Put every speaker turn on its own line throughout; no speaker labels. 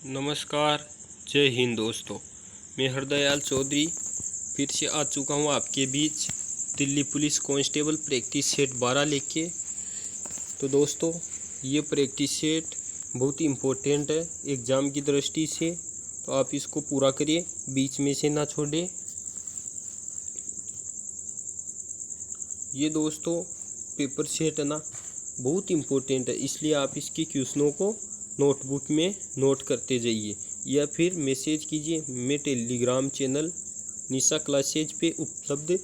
नमस्कार, जय हिंद दोस्तों। मैं हरदयाल चौधरी फिर से आ चुका हूँ आपके बीच Delhi police constable practice set 12 लेके। तो दोस्तों, ये प्रैक्टिस सेट बहुत ही इम्पोर्टेंट है एग्ज़ाम की दृष्टि से, तो आप इसको पूरा करिए, बीच में से ना छोड़ें। ये दोस्तों पेपर सेट है ना, बहुत इम्पोर्टेंट है, इसलिए आप इसके क्वेश्चनों को नोटबुक में नोट करते जाइए या फिर मैसेज कीजिए। मैं टेलीग्राम चैनल निशा क्लासेज पे उपलब्ध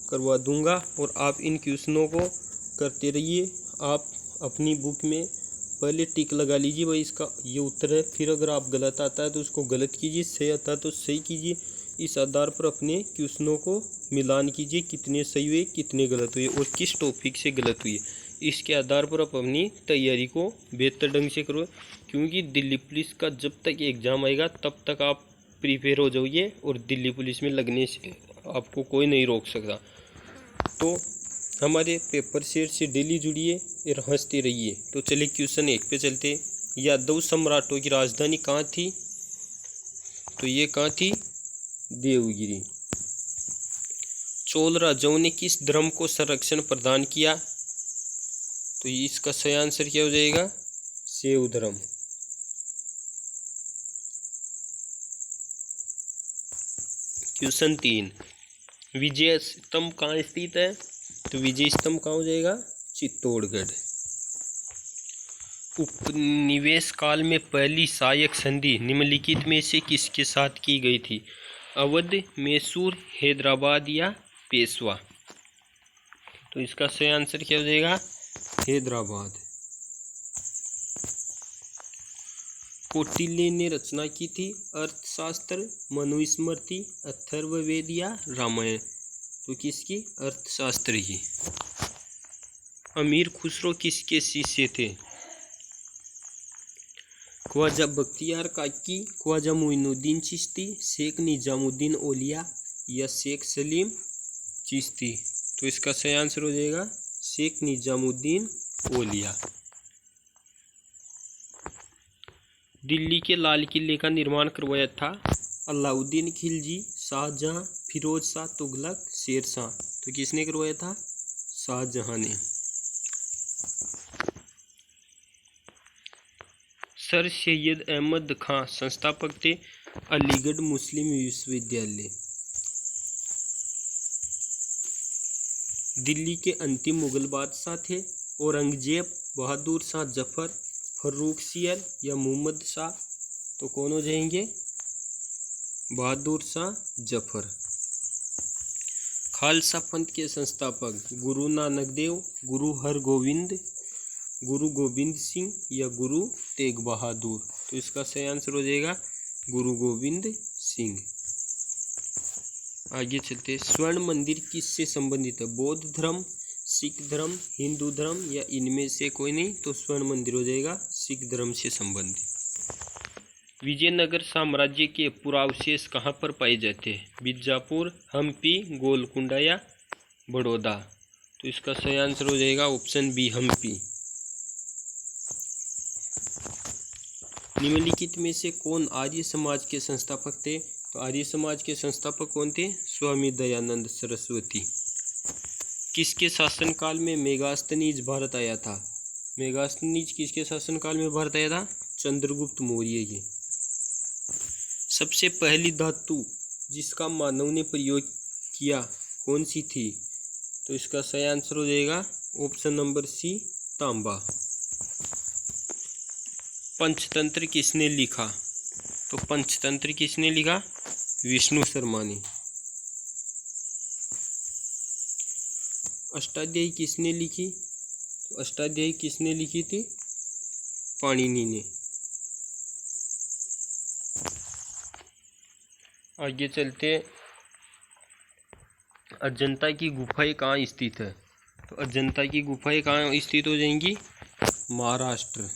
करवा दूंगा और आप इन क्वेश्चनों को करते रहिए। आप अपनी बुक में पहले टिक लगा लीजिए, भाई इसका ये उत्तर है। फिर अगर आप गलत आता है तो उसको गलत कीजिए, सही आता है तो सही कीजिए। इस आधार पर अपने क्वेश्चनों को मिलान कीजिए, कितने सही हुए कितने गलत हुए और किस टॉपिक से गलत हुई। इसके आधार पर आप अपनी तैयारी को बेहतर ढंग से करो, क्योंकि दिल्ली पुलिस का जब तक एग्ज़ाम आएगा तब तक आप प्रिपेयर हो जाइए और दिल्ली पुलिस में लगने से आपको कोई नहीं रोक सकता। तो हमारे पेपर सेट से डेली जुड़िए और हंसते रहिए। तो चलिए क्वेश्चन 1 पे चलते। यादव सम्राटों की राजधानी कहाँ थी? तो ये कहाँ थी? देवगिरी। चोल राजाओं ने किस धर्म को संरक्षण प्रदान किया? तो इसका सही आंसर क्या हो जाएगा? शैव धर्म। क्वेश्चन 3, विजय स्तंभ कहाँ स्थित है? तो विजय स्तंभ कहाँ हो जाएगा? चित्तौड़गढ़। उपनिवेश काल में पहली सहायक संधि निम्नलिखित में से किसके साथ की गई थी? अवध, मैसूर, हैदराबाद या पेशवा? तो इसका सही आंसर क्या हो जाएगा? हैदराबाद। कौटिल्य ने रचना की थी अर्थशास्त्र, मनुस्मृति, अथर्ववेद या रामायण? तो किसकी? अर्थशास्त्र की। अमीर खुसरो किसके शिष्य थे? ख्वाजा बख्तियार काकी, ख्वाजा मोइनुद्दीन चिश्ती, शेख निजामुद्दीन औलिया या शेख सलीम चिश्ती? तो इसका सही आंसर हो जाएगा शेख निजामुद्दीन औलिया। दिल्ली के लाल किले का निर्माण करवाया था अलाउद्दीन खिलजी, शाहजहां, फिरोज शाह तुगलक, शेर शाह? तो किसने करवाया था? शाहजहां ने। सर सैयद अहमद खां संस्थापक थे अलीगढ़ मुस्लिम विश्वविद्यालय। दिल्ली के अंतिम मुगल बादशाह थे औरंगजेब, बहादुर शाह जफर, फर्रुख सियर या मोहम्मद शाह? तो कौन हो जाएंगे? बहादुर शाह जफर। खालसा पंथ के संस्थापक गुरु नानक देव, गुरु हरगोविंद, गुरु गोविंद सिंह या गुरु तेग बहादुर? तो इसका सही आंसर हो जाएगा गुरु गोविंद सिंह। आगे चलते। स्वर्ण मंदिर किससे संबंधित है? बौद्ध धर्म, सिख धर्म, हिंदू धर्म या इनमें से कोई नहीं? तो स्वर्ण मंदिर हो जाएगा सिख धर्म से संबंधित। विजयनगर साम्राज्य के पुरावशेष कहाँ पर पाए जाते हैं? बीजापुर, हम्पी, गोलकुंडा या बड़ौदा? तो इसका सही आंसर हो जाएगा ऑप्शन बी, हम्पी। निम्नलिखित में से कौन आर्य समाज के संस्थापक थे? तो आर्य समाज के संस्थापक कौन थे? स्वामी दयानंद सरस्वती। किसके शासनकाल में मेगास्थनीज भारत आया था? मेगास्थनीज किसके शासनकाल में भारत आया था? चंद्रगुप्त मौर्य के। सबसे पहली धातु जिसका मानव ने प्रयोग किया कौन सी थी? तो इसका सही आंसर हो जाएगा ऑप्शन नंबर सी, तांबा। पंचतंत्र किसने लिखा? तो पंचतंत्र किसने लिखा? विष्णु शर्मा ने। अष्टाध्यायी किसने लिखी? तो अष्टाध्यायी किसने लिखी थी? पाणिनि ने। आगे चलते। अजंता की गुफाएं कहाँ स्थित है? तो अजंता की गुफाएं कहाँ स्थित हो जाएंगी? महाराष्ट्र।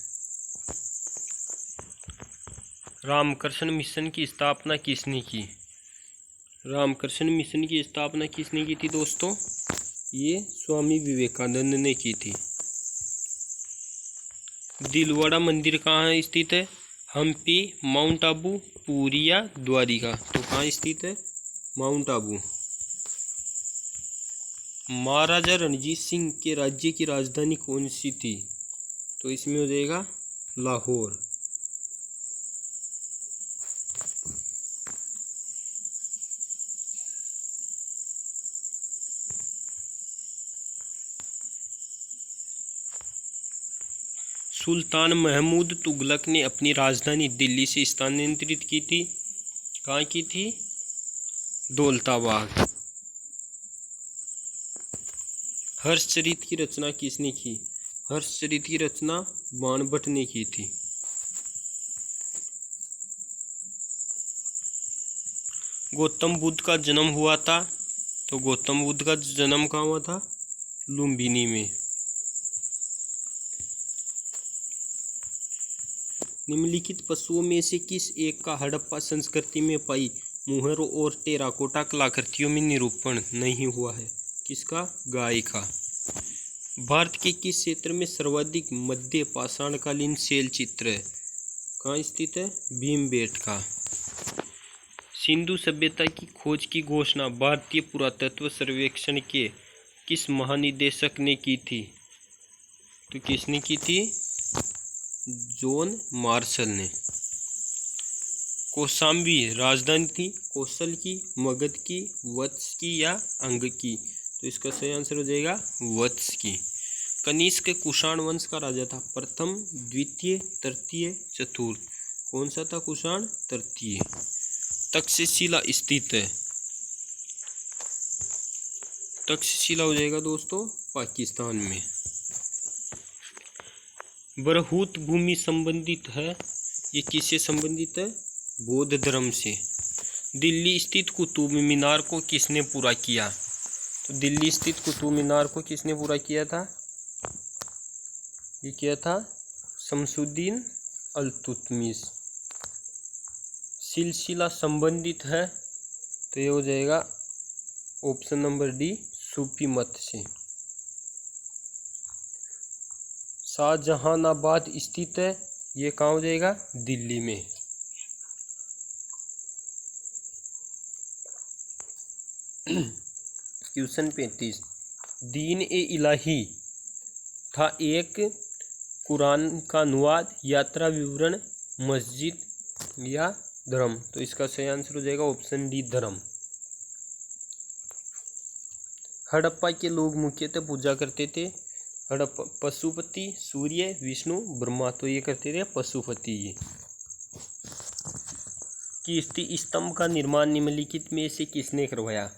रामकृष्ण मिशन की स्थापना किसने की? रामकृष्ण मिशन की स्थापना किसने की थी दोस्तों? ये स्वामी विवेकानंद ने की थी। दिलवाड़ा मंदिर कहाँ स्थित है? हम्पी, माउंट आबू, पुरी या द्वारिका। तो कहाँ स्थित है? माउंट आबू। महाराजा रणजीत सिंह के राज्य की राजधानी कौन सी थी? तो इसमें हो जाएगा लाहौर। सुल्तान महमूद तुगलक ने अपनी राजधानी दिल्ली से स्थानांतरित की थी। कहाँ की थी? दौलताबाद। हर्षचरित की रचना किसने की? हर्षचरित की रचना बाणभट्ट ने की थी। गौतम बुद्ध का जन्म हुआ था। तो गौतम बुद्ध का जन्म कहाँ हुआ था? लुम्बिनी में। निम्नलिखित पशुओं में से किस एक का हड़प्पा संस्कृति में पाई मुहर और टेराकोटा कलाकृतियों में निरूपण नहीं हुआ है? किसका? गाय का। भारत के किस क्षेत्र में सर्वाधिक मध्य पाषाणकालीन शैल चित्र है? कहाँ स्थित है? भीमबेटका। सिंधु सभ्यता की खोज की घोषणा भारतीय पुरातत्व सर्वेक्षण के किस महानिदेशक ने की थी? तो किसने की थी? जॉन मार्शल ने। कौशाम्बी राजधानी थी कौशल की, मगध की, वत्स की या अंग की? तो इसका सही आंसर हो जाएगा वत्स की। कनिष्क कुषाण वंश का राजा था। प्रथम, द्वितीय, तृतीय, चतुर्थ। कौन सा था? कुषाण तृतीय। तक्षशिला स्थित है। तक्षशिला हो जाएगा दोस्तों पाकिस्तान में। बरहूत भूमि संबंधित है। ये किससे संबंधित है? बौद्ध धर्म से। दिल्ली स्थित कुतुब मीनार को किसने पूरा किया? तो दिल्ली स्थित कुतुब मीनार को किसने पूरा किया था? ये किया था शमसुद्दीन अल्तुतमिश। सिलसिला संबंधित है। तो ये हो जाएगा ऑप्शन नंबर डी, सूफी मत से। शाहजहानाबाद स्थित है। ये कहाँ हो जाएगा? दिल्ली में। क्वेश्चन 35। दीन ए इलाही था एक कुरान का अनुवाद, यात्रा विवरण, मस्जिद या धर्म? तो इसका सही आंसर हो जाएगा ऑप्शन डी, धर्म। हड़प्पा के लोग मुख्यतः पूजा करते थे हड़प्पा पशुपति, सूर्य, विष्णु, ब्रह्मा। तो ये करते थे पशुपति। ये कीर्ति स्तंभ का निर्माण निम्नलिखित में से किसने करवाया?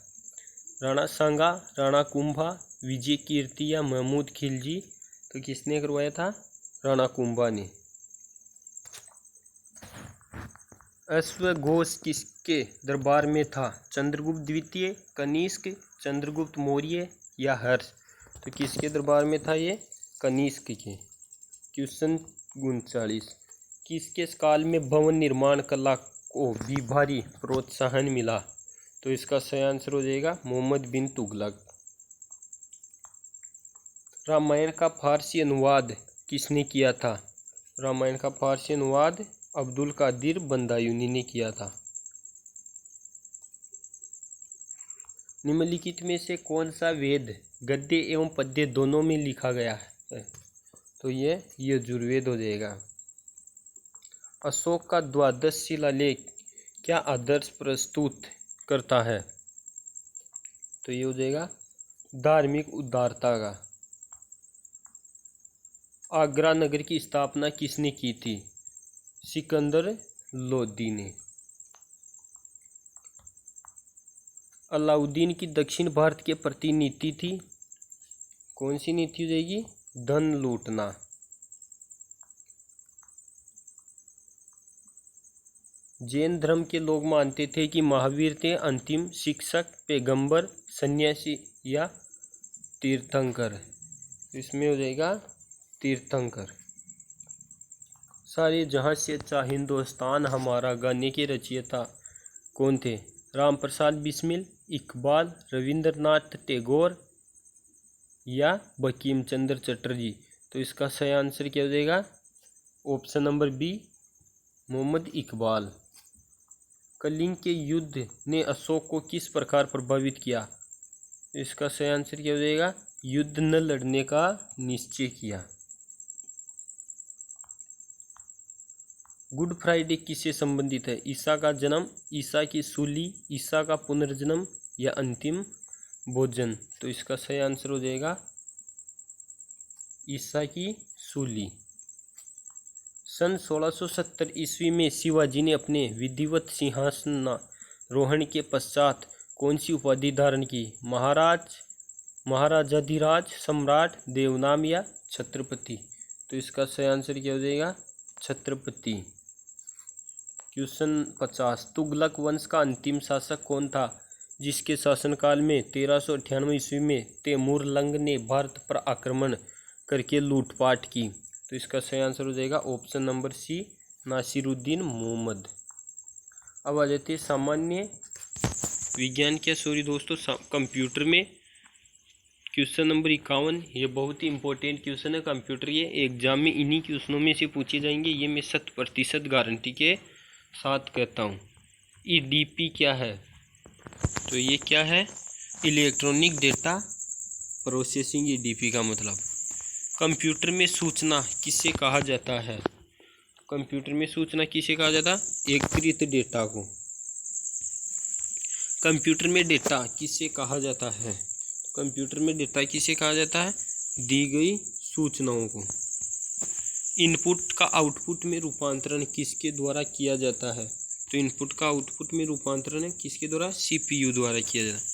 राणा सांगा, राणा कुंभा, विजय कीर्ति या महमूद खिलजी? तो किसने करवाया था? राणा कुंभा ने। अश्वघोष किसके दरबार में था? चंद्रगुप्त द्वितीय, कनिष्क, चंद्रगुप्त मौर्य या हर्ष? तो किसके दरबार में था ये? कनिष्क के। क्वेश्चन 39। किसके काल में भवन निर्माण कला को भी भारी प्रोत्साहन मिला? तो इसका सही आंसर हो जाएगा मोहम्मद बिन तुगलक। रामायण का फारसी अनुवाद किसने किया था? रामायण का फारसी अनुवाद अब्दुल कादिर बंदायूनी ने किया था। निम्नलिखित में से कौन सा वेद गद्य एवं पद्य दोनों में लिखा गया है? तो ये यजुर्वेद हो जाएगा। अशोक का द्वादश शिलालेख क्या आदर्श प्रस्तुत करता है? तो ये हो जाएगा धार्मिक उदारता का। आगरा नगर की स्थापना किसने की थी? सिकंदर लोदी ने। अलाउद्दीन की दक्षिण भारत के प्रति नीति थी। कौन सी नीति हो जाएगी? धन लूटना। जैन धर्म के लोग मानते थे कि महावीर थे अंतिम शिक्षक, पैगंबर, सन्यासी या तीर्थंकर? इसमें हो जाएगा तीर्थंकर। सारे जहां से अच्छा हिंदुस्तान हमारा गाने के रचयिता कौन थे? राम प्रसाद बिस्मिल, इकबाल, रविंद्रनाथ टैगोर या बंकिम चंद्र चटर्जी? तो इसका सही आंसर क्या हो जाएगा? Option number B, Mohammad Iqbal. Kalinga के युद्ध ने अशोक को किस प्रकार प्रभावित किया? इसका सही आंसर क्या हो जाएगा? युद्ध न लड़ने का निश्चय किया। गुड फ्राइडे किससे संबंधित है? ईसा का जन्म, ईसा की सूली, ईसा का पुनर्जन्म या अंतिम भोजन? तो इसका सही आंसर हो जाएगा ईसा की सूली। सन 1670 ईस्वी में शिवाजी ने अपने विधिवत सिंहासनारोहण के पश्चात कौन सी उपाधि धारण की? महाराज, महाराजाधिराज, सम्राट, देवनाम या छत्रपति? तो इसका सही आंसर क्या हो जाएगा? छत्रपति। क्वेश्चन 50, तुगलक वंश का अंतिम शासक कौन था जिसके शासनकाल में 1398 ईस्वी में तैमूर लंग ने भारत पर आक्रमण करके लूटपाट की? तो इसका सही आंसर हो जाएगा option number C, Nasiruddin Mohammad. अब आ जाते हैं सामान्य विज्ञान क्या सॉरी दोस्तों कंप्यूटर में। क्वेश्चन नंबर 51, ये बहुत ही इंपॉर्टेंट क्वेश्चन है कंप्यूटर ये एग्जाम में इन्हीं क्वेश्चनों में से पूछे जाएंगे, ये मैं 100% गारंटी के साथ कहता हूँ। ईडीपी क्या है? तो ये क्या है? इलेक्ट्रॉनिक डेटा प्रोसेसिंग, ईडीपी का मतलब। कंप्यूटर में सूचना किसे कहा जाता है? कंप्यूटर में सूचना किसे कहा जाता है? एकत्रित डेटा को। कंप्यूटर में डेटा किसे कहा जाता है? कंप्यूटर में डेटा किसे कहा जाता है? दी गई सूचनाओं को। इनपुट का आउटपुट में रूपांतरण किसके द्वारा किया जाता है? तो इनपुट का आउटपुट में रूपांतरण किसके द्वारा? सीपीयू द्वारा किया जाता है।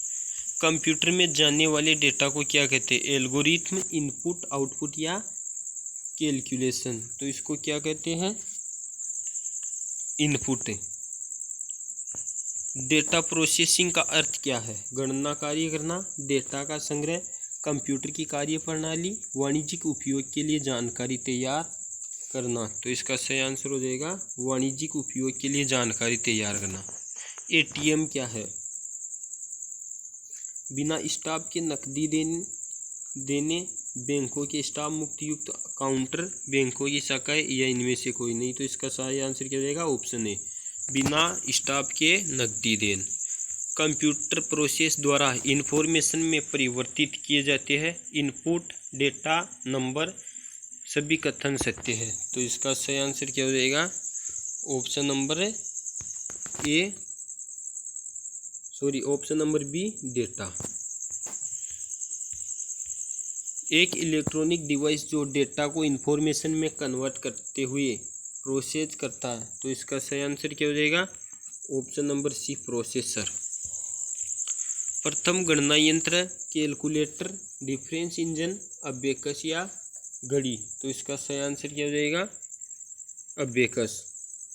कंप्यूटर में जाने वाले डेटा को क्या कहते हैं? एल्गोरिथम, इनपुट, आउटपुट या कैलकुलेशन? तो इसको क्या कहते हैं? इनपुट। डेटा प्रोसेसिंग का अर्थ क्या है? गणना कार्य करना, डेटा का संग्रह, कंप्यूटर की कार्यप्रणाली, वाणिज्यिक उपयोग के लिए जानकारी तैयार करना? तो इसका सही आंसर हो जाएगा वाणिज्यिक उपयोग के लिए जानकारी तैयार करना। एटीएम क्या है? बिना स्टाफ के नकदी देने बैंकों के स्टाफ मुक्त युक्त काउंटर, बैंकों की शाखाएं या इनमें से कोई नहीं? तो इसका सही आंसर क्या हो जाएगा? ऑप्शन ए, बिना स्टाफ के नकदी देन। कंप्यूटर प्रोसेस द्वारा इंफॉर्मेशन में परिवर्तित किए जाते हैं इनपुट, डेटा, नंबर, सभी कथन सत्य है। तो इसका सही आंसर क्या हो जाएगा? Option number A option number B, data. एक इलेक्ट्रॉनिक डिवाइस जो डेटा को इंफॉर्मेशन में कन्वर्ट करते हुए प्रोसेस करता है, तो इसका सही आंसर क्या हो जाएगा? Option number C, processor. प्रथम गणना यंत्र कैलकुलेटर, डिफरेंस इंजन, अबेकस या घड़ी? तो इसका सही आंसर क्या हो जाएगा? अबेकस।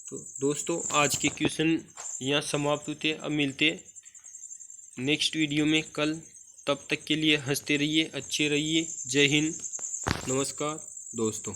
तो दोस्तों आज के क्वेश्चन यहाँ समाप्त होते, अब मिलते नेक्स्ट वीडियो में कल। तब तक के लिए हंसते रहिए, अच्छे रहिए। जय हिंद, नमस्कार दोस्तों।